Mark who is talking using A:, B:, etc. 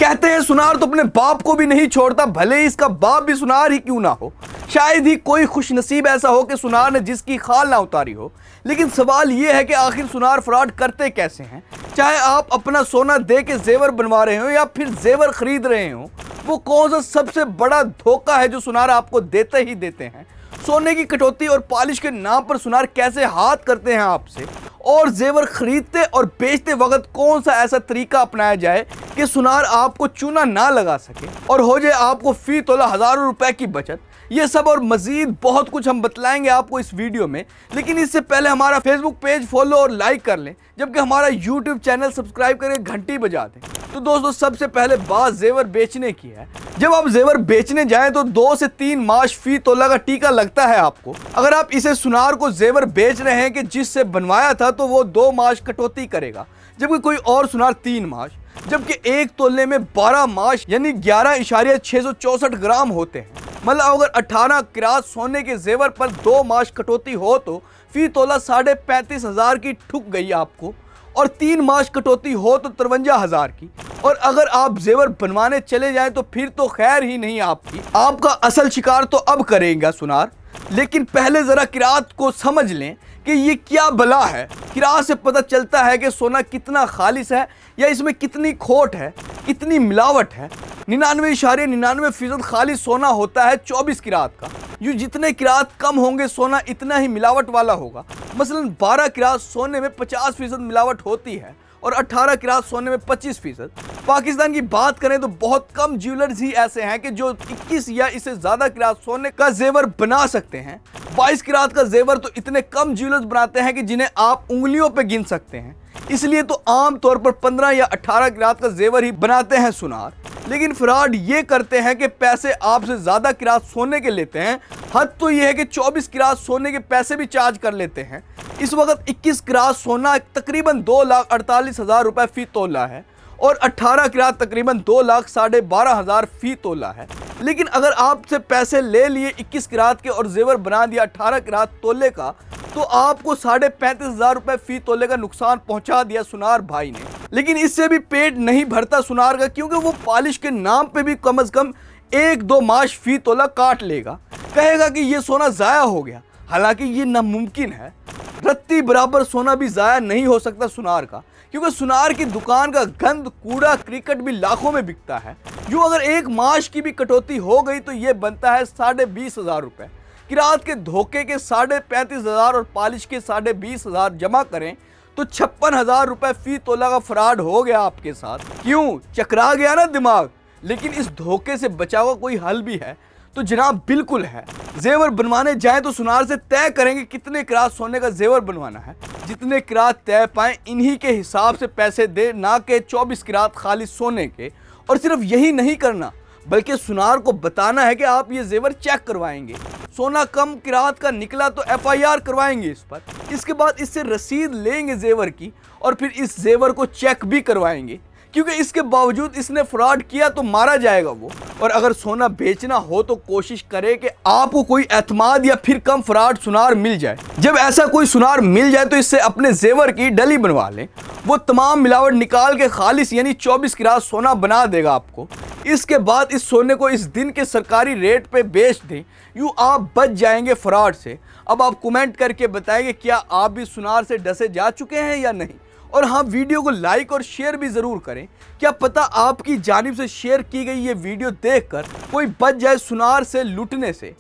A: कहते हैं सुनार तो अपने बाप को भी नहीं छोड़ता, भले ही इसका बाप भी सुनार ही क्यों ना हो। शायद ही कोई खुशनसीब ऐसा हो कि सुनार ने जिसकी खाल ना उतारी हो। लेकिन सवाल यह है कि आखिर सुनार फ्रॉड करते कैसे हैं। चाहे आप अपना सोना दे के जेवर बनवा रहे हो या फिर जेवर खरीद रहे हो, वो कौन सा सबसे बड़ा धोखा है जो सुनार आपको देते ही देते हैं। सोने की कटौती और पॉलिश के नाम पर सुनार कैसे हाथ करते हैं आपसे, और जेवर खरीदते और बेचते वक्त कौन सा ऐसा तरीका अपनाया जाए कि सुनार आपको चूना ना लगा सके और हो जाए आपको फी तोला हज़ारों रुपए की बचत। ये सब और मजीद बहुत कुछ हम बतलाएंगे आपको इस वीडियो में। लेकिन इससे पहले हमारा फेसबुक पेज फॉलो और लाइक कर लें, जबकि हमारा यूट्यूब चैनल सब्सक्राइब करके घंटी बजा दें। तो दोस्तों, सबसे पहले बात जेवर बेचने की है। जब आप जेवर बेचने जाएं तो 2 से 3 माश फी तोला का टीका लगता है आपको। अगर आप इसे सुनार को जेवर बेच रहे हैं कि जिससे बनवाया था, तो वो 2 माश कटौती करेगा, जबकि कोई और सुनार 3 माश, जबकि एक तोले में 12 माश यानी 11.664 ग्राम होते हैं। मतलब अगर 18 किरात सोने के जेवर पर 2 माश कटौती हो तो फी तोला 35,500 की ठुक गई आपको, और 3 माश कटौती हो तो 53,000 की। और अगर आप जेवर बनवाने चले जाएं तो फिर तो खैर ही नहीं आपकी। आपका असल शिकार तो अब करेगा सुनार। लेकिन पहले जरा किरात को समझ लें कि ये क्या बला है। किरात से पता चलता है कि सोना कितना खालिस है या इसमें कितनी खोट है, कितनी मिलावट है। 99.99% खालिस सोना होता है 24 किरात का। यूँ जितने किरात कम होंगे सोना इतना ही मिलावट वाला होगा। मसलन 12 किरात सोने में 50% मिलावट होती है और 18 किरात सोने में 25%। पाकिस्तान की बात करें तो बहुत कम ज्वेलर्स ही ऐसे हैं कि जो 21 या इससे ज़्यादा किरात सोने का जेवर बना सकते हैं। 22 किरात का जेवर तो इतने कम ज्वेलर्स बनाते हैं कि जिन्हें आप उंगलियों पे गिन सकते हैं। इसलिए तो आम तौर पर 15 या 18 किरात का जेवर ही बनाते हैं सुनार। लेकिन फ्रॉड ये करते हैं कि पैसे आपसे ज़्यादा किरात सोने के लेते हैं। हद तो ये है कि 24 किरात सोने के पैसे भी चार्ज कर लेते हैं। इस वक्त 21 किरात सोना तकरीबन 2,48,000 रुपये फ़ी तोला है और 18 किरात तकरीबन 2,12,500 फ़ी तोला है। लेकिन अगर आपसे पैसे ले लिए 21 किरात के और जेवर बना दिया 18 किरात तोले का, तो आपको 35,500 रुपये फ़ी तोले का नुकसान पहुंचा दिया सुनार भाई ने। लेकिन इससे भी पेट नहीं भरता सुनार का, क्योंकि वो पॉलिश के नाम पे भी कम से कम 1-2 माश फी तोला काट लेगा। कहेगा कि ये सोना ज़ाया हो गया, हालांकि ये नामुमकिन है। रत्ती बराबर सोना भी ज़ाया नहीं हो सकता सुनार का, क्योंकि सुनार की दुकान का गंद कूड़ा क्रिकेट भी लाखों में बिकता है। यूँ अगर 1 माश की भी कटौती हो गई तो ये बनता है 20,500 रुपये। किरात के धोखे के 35,500 और पॉलिश के 20,500 जमा करें तो 56,000 रुपये फी तोला का फ्रॉड हो गया आपके साथ। क्यों चकरा गया ना दिमाग? लेकिन इस धोखे से बचाव का कोई हल भी है तो जनाब बिल्कुल है। जेवर बनवाने जाएं तो सुनार से तय करेंगे कितने किरात सोने का जेवर बनवाना है। जितने किरात तय पाएं इन्हीं के हिसाब से पैसे दे, ना के 24 किरात खाली सोने के। और सिर्फ यही नहीं करना, बल्कि सुनार को बताना है कि आप ये जेवर चेक करवाएंगे। सोना कम किरात का निकला तो FIR करवाएंगे इस पर। इसके बाद इससे रसीद लेंगे जेवर की और फिर इस जेवर को चेक भी करवाएंगे, क्योंकि इसके बावजूद इसने फ्रॉड किया तो मारा जाएगा वो। और अगर सोना बेचना हो तो कोशिश करें कि आपको कोई एतमाद या फिर कम फ्रॉड सुनार मिल जाए। जब ऐसा कोई सुनार मिल जाए तो इससे अपने जेवर की डली बनवा लें। वो तमाम मिलावट निकाल के खालिस यानी 24 किरात सोना बना देगा आपको। इसके बाद इस सोने को इस दिन के सरकारी रेट पे बेच दें, यूँ आप बच जाएंगे फ्रॉड से। अब आप कमेंट करके बताएंगे क्या आप भी सुनार से डसे जा चुके हैं या नहीं। और हाँ, वीडियो को लाइक और शेयर भी ज़रूर करें। क्या पता आपकी जानिब से शेयर की गई ये वीडियो देखकर कोई बच जाए सुनार से लूटने से।